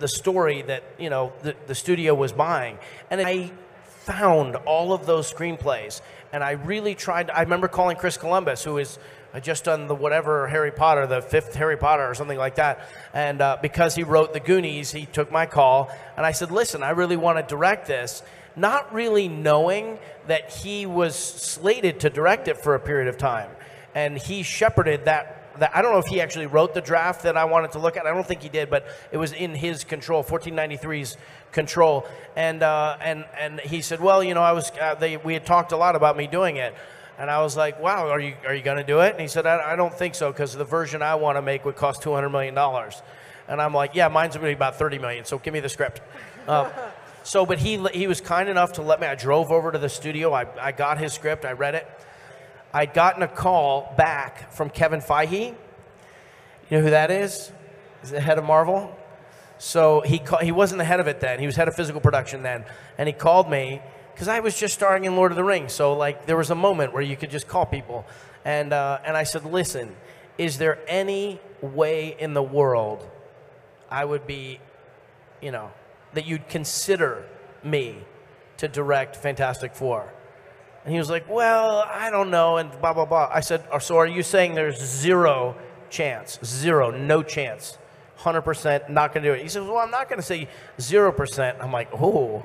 story that, you know, the studio was buying. And I found all of those screenplays, and I really tried. I remember calling Chris Columbus, who is just done the whatever Harry Potter, the 5th Harry Potter or something like that, and because he wrote The Goonies, he took my call, and I said, listen, I really want to direct this, not really knowing that he was slated to direct it for a period of time, and he shepherded that. I don't know if he actually wrote the draft that I wanted to look at. I don't think he did, but it was in his control, 1493's control. And he said, well, you know, we had talked a lot about me doing it. And I was like, wow, are you going to do it? And he said, I don't think so, because the version I want to make would cost $200 million. And I'm like, yeah, mine's going to be about $30 million, so give me the script. But he was kind enough to let me. I drove over to the studio. I got his script. I read it. I'd gotten a call back from Kevin Feige. You know who that is? He's the head of Marvel. So he wasn't the head of it then. He was head of physical production then. And he called me because I was just starring in Lord of the Rings. So like there was a moment where you could just call people. And I said, listen, is there any way in the world I would be, you know, that you'd consider me to direct Fantastic Four? And he was like, well, I don't know, and blah, blah, blah. I said, so are you saying there's 0 chance? 0, no chance. 100% not going to do it. He says, well, I'm not going to say 0%. I'm like, oh.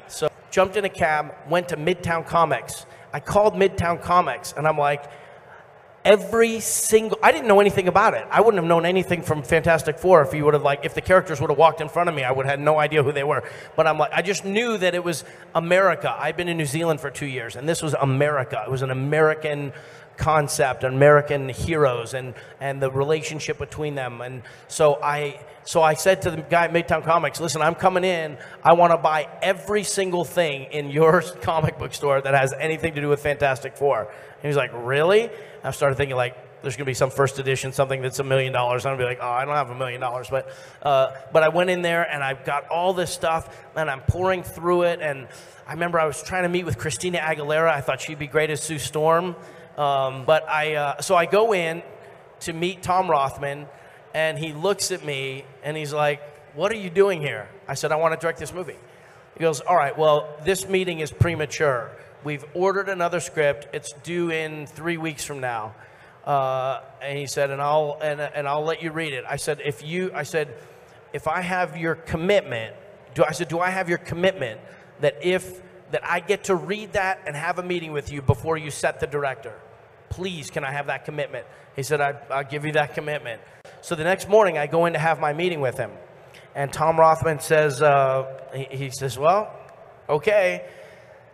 So jumped in a cab, went to Midtown Comics. I called Midtown Comics, and I'm like, I didn't know anything about it. I wouldn't have known anything from Fantastic Four if if the characters would have walked in front of me, I would have had no idea who they were. But I'm like, I just knew that it was America. I've been in New Zealand for 2 years, and this was America. It was an American concept, American heroes, and the relationship between them. And so I said to the guy at Midtown Comics, listen, I'm coming in. I want to buy every single thing in your comic book store that has anything to do with Fantastic Four. And he's like, really? And I started thinking, like, there's going to be some first edition, something that's $1 million. I'm going to be like, oh, I don't have $1 million. But I went in there, and I've got all this stuff, and I'm pouring through it. And I remember I was trying to meet with Christina Aguilera. I thought she'd be great as Sue Storm. So I go in to meet Tom Rothman, and he looks at me, and he's like, what are you doing here? I said, I want to direct this movie. He goes, all right, well, this meeting is premature. We've ordered another script. It's due in 3 weeks from now. And he said, and I'll let you read it. I said, if I have your commitment, do I have your commitment that I get to read that and have a meeting with you before you set the director? Please, can I have that commitment? He said, I'll give you that commitment. So the next morning, I go in to have my meeting with him, and Tom Rothman says, he says, well, okay.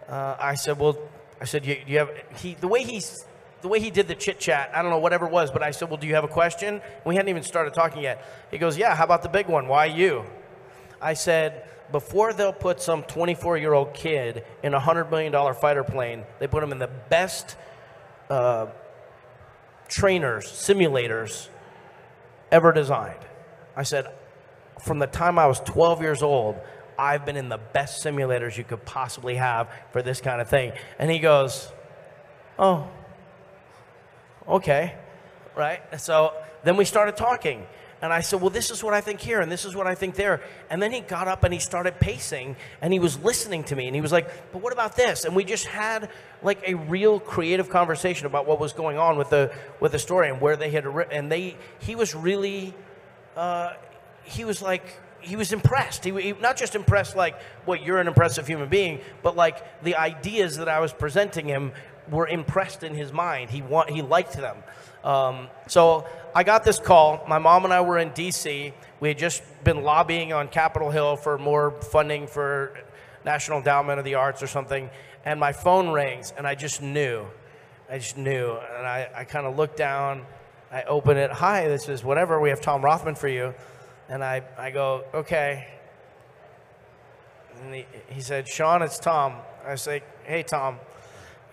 I said, you have the way he did the chit chat, I don't know, whatever it was, but I said, well, do you have a question? And we hadn't even started talking yet. He goes, yeah, how about the big one? Why you? I said, before they'll put some 24-year-old kid in a $100 million fighter plane, they put him in the best simulators ever designed. I said, from the time I was 12 years old, I've been in the best simulators you could possibly have for this kind of thing. And he goes, oh, okay, right? So then we started talking. And I said, well, this is what I think here, and this is what I think there. And then he got up and he started pacing, and he was listening to me, and he was like, but what about this? And we just had like a real creative conversation about what was going on with the story and where they had written. And he was really, he was impressed. He not just impressed like, well, you're an impressive human being, but like the ideas that I was presenting him were impressed in his mind. He liked them. So I got this call. My mom and I were in D.C. We had just been lobbying on Capitol Hill for more funding for National Endowment of the Arts or something. And my phone rings, and I just knew. And I kind of looked down. I open it. Hi, this is whatever. We have Tom Rothman for you. And I go, okay. And he said, Sean, it's Tom. I say, hey, Tom.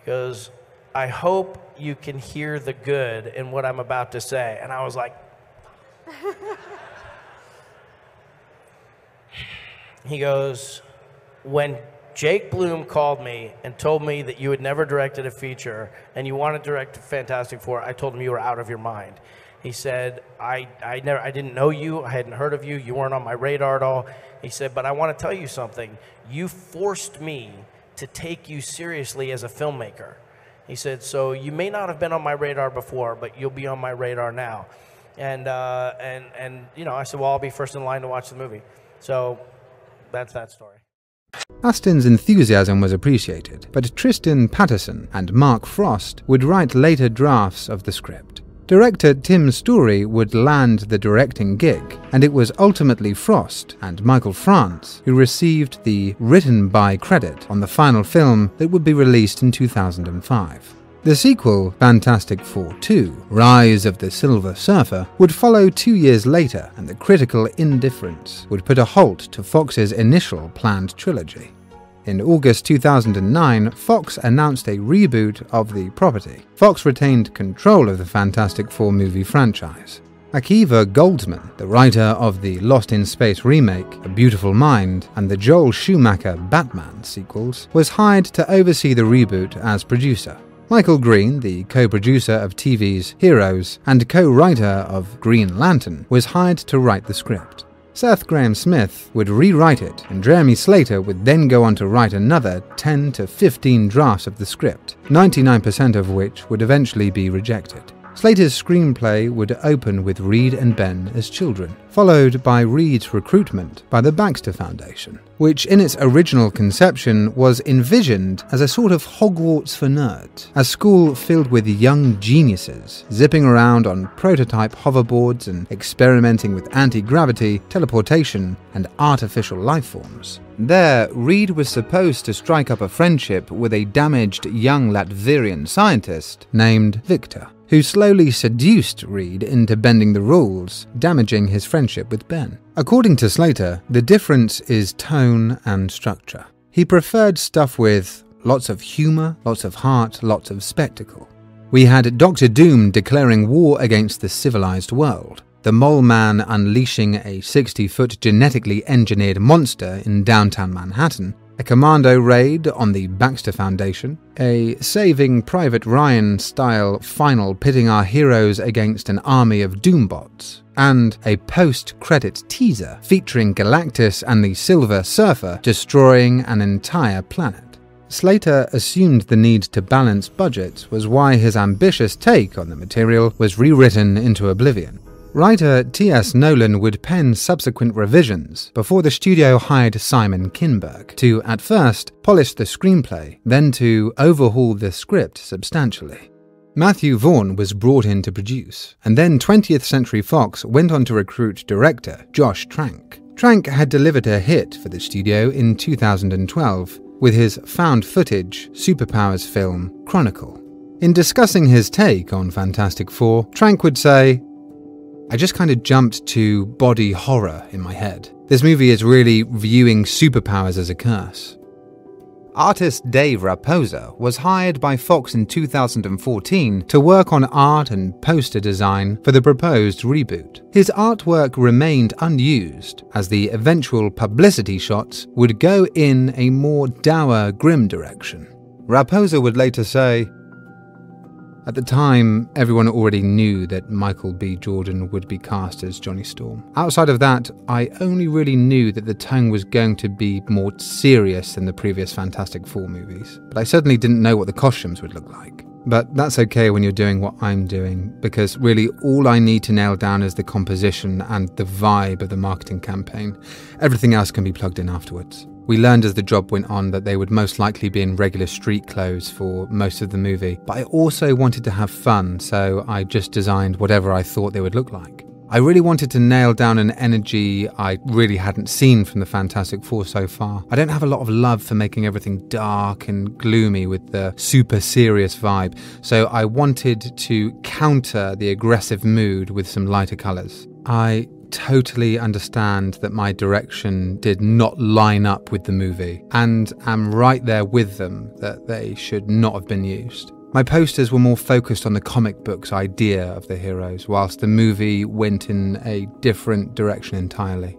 He goes, I hope you can hear the good in what I'm about to say. And I was like, he goes, when Jake Bloom called me and told me that you had never directed a feature and you wanted to direct Fantastic Four, I told him you were out of your mind. He said, I didn't know you, I hadn't heard of you, you weren't on my radar at all. He said, but I want to tell you something. You forced me to take you seriously as a filmmaker. He said, so you may not have been on my radar before, but you'll be on my radar now. And you know, I said, well, I'll be first in line to watch the movie. So that's that story. Astin's enthusiasm was appreciated, but Tristan Patterson and Mark Frost would write later drafts of the script. Director Tim Story would land the directing gig, and it was ultimately Frost and Michael France who received the written by credit on the final film that would be released in 2005. The sequel, Fantastic Four 2, Rise of the Silver Surfer, would follow 2 years later, and the critical indifference would put a halt to Fox's initial planned trilogy. In August 2009, Fox announced a reboot of the property. Fox retained control of the Fantastic Four movie franchise. Akiva Goldsman, the writer of the Lost in Space remake, A Beautiful Mind, and the Joel Schumacher Batman sequels, was hired to oversee the reboot as producer. Michael Green, the co-producer of TV's Heroes and co-writer of Green Lantern, was hired to write the script. Seth Grahame-Smith would rewrite it, and Jeremy Slater would then go on to write another 10 to 15 drafts of the script, 99% of which would eventually be rejected. Slater's screenplay would open with Reed and Ben as children, followed by Reed's recruitment by the Baxter Foundation, which in its original conception was envisioned as a sort of Hogwarts for nerds, a school filled with young geniuses, zipping around on prototype hoverboards and experimenting with anti-gravity, teleportation, and artificial life forms. There, Reed was supposed to strike up a friendship with a damaged young Latvian scientist named Victor, who slowly seduced Reed into bending the rules, damaging his friendship with Ben. According to Slater, the difference is tone and structure. He preferred stuff with lots of humor, lots of heart, lots of spectacle. We had Dr. Doom declaring war against the civilized world, the Mole Man unleashing a 60-foot genetically engineered monster in downtown Manhattan, a commando raid on the Baxter Foundation, a Saving Private Ryan-style final pitting our heroes against an army of Doombots, and a post-credit teaser featuring Galactus and the Silver Surfer destroying an entire planet. Slater assumed the need to balance budgets was why his ambitious take on the material was rewritten into oblivion. Writer T.S. Nolan would pen subsequent revisions before the studio hired Simon Kinberg to, at first, polish the screenplay, then to overhaul the script substantially. Matthew Vaughn was brought in to produce, and then 20th Century Fox went on to recruit director Josh Trank. Trank had delivered a hit for the studio in 2012 with his found footage superpowers film Chronicle. In discussing his take on Fantastic Four, Trank would say, "I just kind of jumped to body horror in my head. This movie is really viewing superpowers as a curse." Artist Dave Raposa was hired by Fox in 2014 to work on art and poster design for the proposed reboot. His artwork remained unused, as the eventual publicity shots would go in a more dour, grim direction. Raposa would later say, "At the time, everyone already knew that Michael B. Jordan would be cast as Johnny Storm. Outside of that, I only really knew that the tone was going to be more serious than the previous Fantastic Four movies, but I certainly didn't know what the costumes would look like. But that's okay when you're doing what I'm doing, because really all I need to nail down is the composition and the vibe of the marketing campaign. Everything else can be plugged in afterwards." We learned as the job went on that they would most likely be in regular street clothes for most of the movie, but I also wanted to have fun, so I just designed whatever I thought they would look like. I really wanted to nail down an energy I really hadn't seen from the Fantastic Four so far. I don't have a lot of love for making everything dark and gloomy with the super serious vibe, so I wanted to counter the aggressive mood with some lighter colours. I totally understand that my direction did not line up with the movie, and am right there with them that they should not have been used. My posters were more focused on the comic book's idea of the heroes, whilst the movie went in a different direction entirely.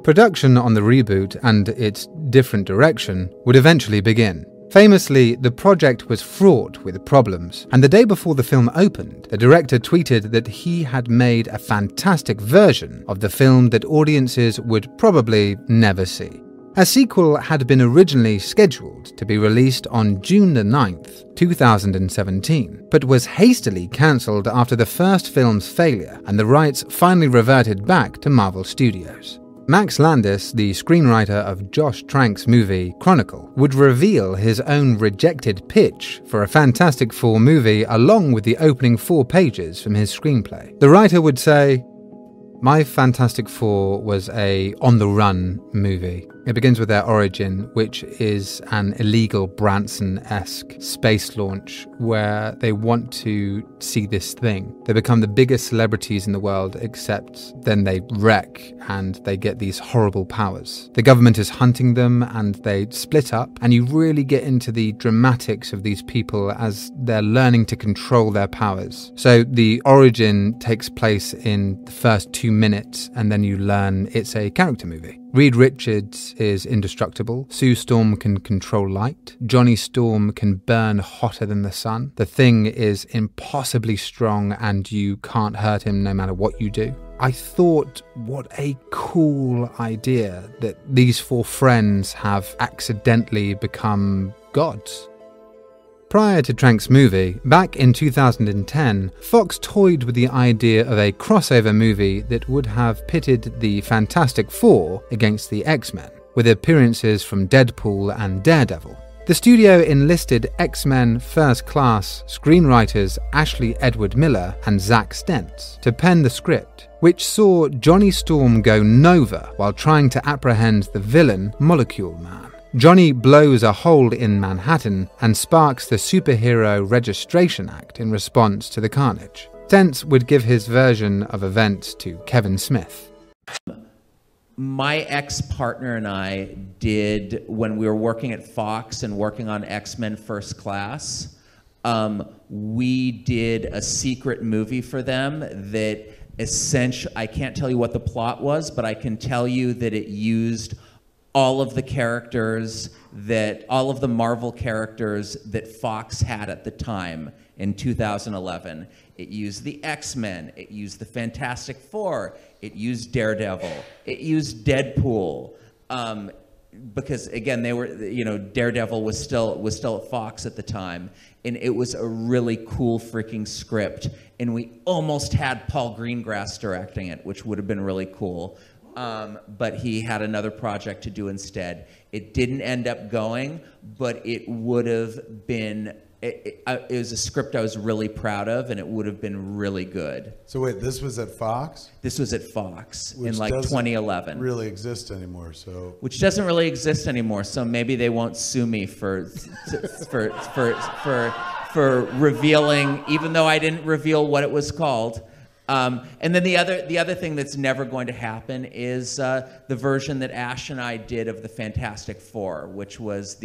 Production on the reboot and its different direction would eventually begin. Famously, the project was fraught with problems, and the day before the film opened, the director tweeted that he had made a fantastic version of the film that audiences would probably never see. A sequel had been originally scheduled to be released on June the 9th, 2017, but was hastily cancelled after the first film's failure and the rights finally reverted back to Marvel Studios. Max Landis, the screenwriter of Josh Trank's movie Chronicle, would reveal his own rejected pitch for a Fantastic Four movie along with the opening 4 pages from his screenplay. The writer would say, "My Fantastic Four was a on-the-run movie. It begins with their origin, which is an illegal Branson-esque space launch where they want to see this thing. They become the biggest celebrities in the world, except then they wreck and they get these horrible powers. The government is hunting them and they split up, and you really get into the dramatics of these people as they're learning to control their powers. So the origin takes place in the first 2 minutes, and then you learn it's a character movie. Reed Richards is indestructible. Sue Storm can control light. Johnny Storm can burn hotter than the sun. The Thing is impossibly strong and you can't hurt him no matter what you do." I thought, what a cool idea that these 4 friends have accidentally become gods. Prior to Trank's movie, back in 2010, Fox toyed with the idea of a crossover movie that would have pitted the Fantastic Four against the X-Men, with appearances from Deadpool and Daredevil. The studio enlisted X-Men First Class screenwriters Ashley Edward Miller and Zack Stentz to pen the script, which saw Johnny Storm go nova while trying to apprehend the villain Molecule Man. Johnny blows a hole in Manhattan and sparks the Superhero Registration Act in response to the carnage. Stentz would give his version of events to Kevin Smith. My ex-partner and I did, when we were working at Fox and working on X-Men First Class, we did a secret movie for them that essentially, I can't tell you what the plot was, but I can tell you that it used all of the characters all of the Marvel characters that Fox had at the time in 2011. It used the X-Men, it used the Fantastic Four, it used Daredevil, it used Deadpool, because again, they were, Daredevil was still at Fox at the time, and it was a really cool freaking script, and we almost had Paul Greengrass directing it, which would have been really cool. But he had another project to do instead. It didn't end up going, but it would have been, it was a script I was really proud of, and it would have been really good. So wait, this was at Fox? This was at Fox Which in like 2011. Really exist anymore, so. Which doesn't really exist anymore, so maybe they won't sue me for revealing, even though I didn't reveal what it was called. And then the other thing that's never going to happen is the version that Ash and I did of the Fantastic Four, which was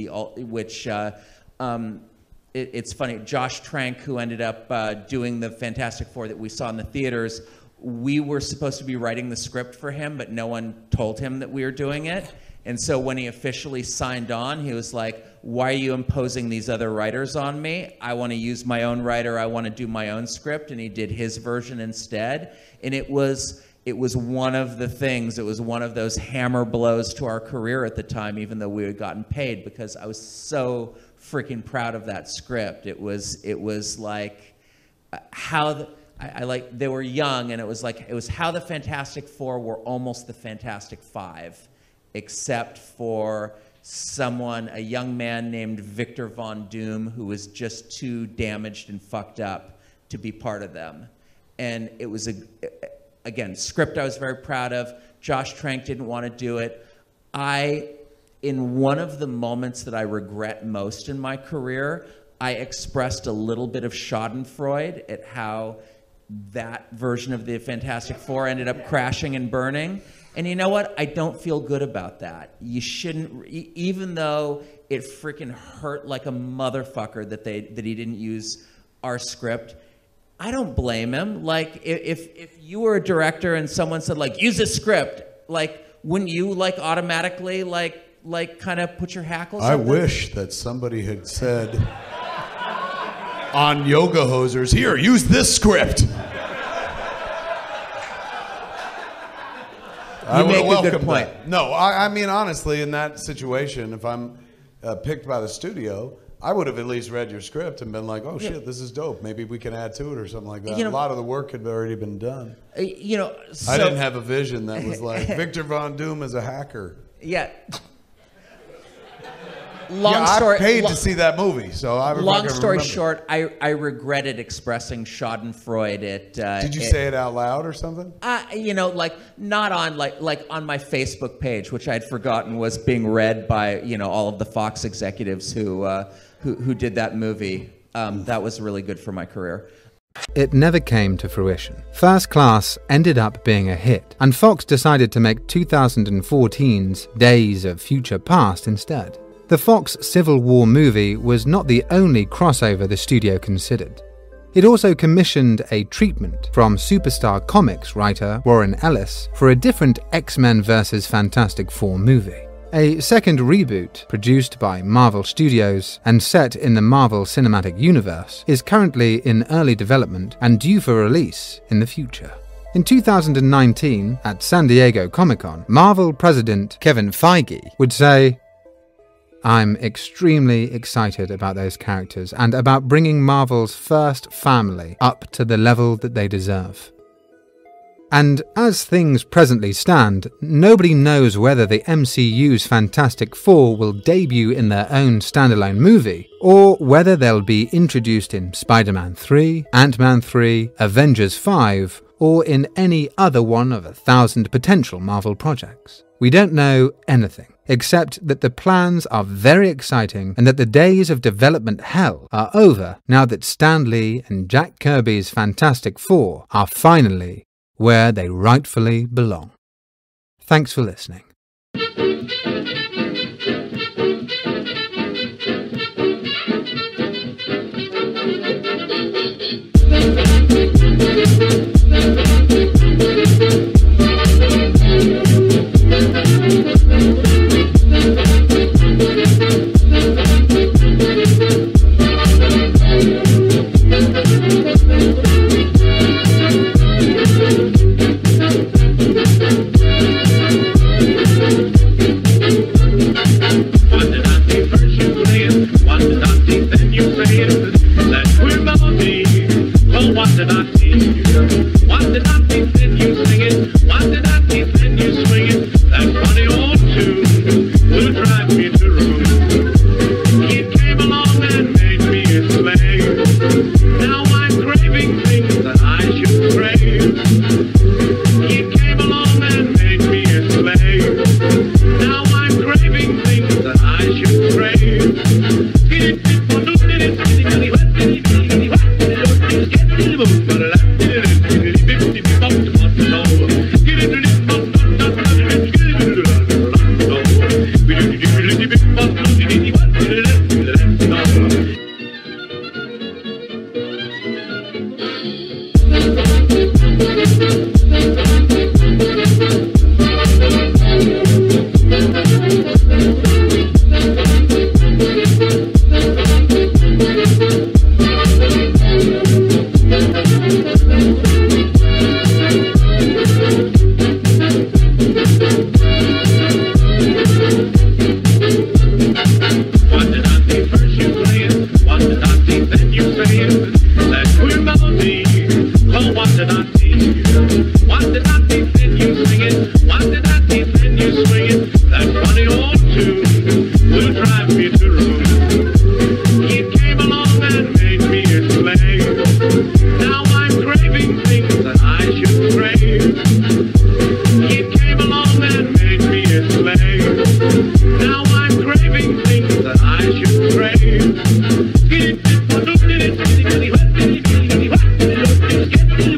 it's funny, Josh Trank, who ended up doing the Fantastic Four that we saw in the theaters, we were supposed to be writing the script for him, but no one told him that we were doing it. And so when he officially signed on, he was like, why are you imposing these other writers on me? I want to use my own writer. I want to do my own script. And he did his version instead. And it was one of the things, it was one of those hammer blows to our career at the time, even though we had gotten paid, because I was so freaking proud of that script. It was like how they were young, and it was how the Fantastic Four were almost the Fantastic Five, except for a young man named Victor Von Doom, who was just too damaged and fucked up to be part of them. And it was, again, script I was very proud of. Josh Trank didn't want to do it. In one of the moments that I regret most in my career, I expressed a little bit of Schadenfreude at how that version of the Fantastic Four ended up crashing and burning. And you know what? I don't feel good about that. You shouldn't, even though it freaking hurt like a motherfucker that he didn't use our script. I don't blame him. Like, if you were a director and someone said, like, use a script, like, wouldn't you, like, automatically, like kind of put your hackles up? I wish that somebody had said on Yoga Hosers, here, use this script. You make a good point. That. No, I mean, honestly, in that situation, if I'm picked by the studio, I would have at least read your script and been like, oh, shit, this is dope. Maybe we can add to it or something like that. A lot of the work had already been done. I didn't have a vision that was like, Victor Von Doom is a hacker. Yeah. I paid to see that movie, so I long story short, I regretted expressing Schadenfreude at. Did you say it out loud or something? Like not on like on my Facebook page, which I'd forgotten was being read by all of the Fox executives who did that movie. That was really good for my career. It never came to fruition. First Class ended up being a hit, and Fox decided to make 2014's Days of Future Past instead. The Fox Civil War movie was not the only crossover the studio considered. It also commissioned a treatment from Superstar Comics writer Warren Ellis for a different X-Men vs. Fantastic Four movie. A second reboot, produced by Marvel Studios and set in the Marvel Cinematic Universe, is currently in early development and due for release in the future. In 2019, at San Diego Comic-Con, Marvel president Kevin Feige would say, I'm extremely excited about those characters and about bringing Marvel's first family up to the level that they deserve. And as things presently stand, nobody knows whether the MCU's Fantastic Four will debut in their own standalone movie, or whether they'll be introduced in Spider-Man 3, Ant-Man 3, Avengers 5, or in any other one of 1,000 potential Marvel projects. We don't know anything, except that the plans are very exciting and that the days of development hell are over now that Stan Lee and Jack Kirby's Fantastic Four are finally where they rightfully belong. Thanks for listening.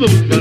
Move.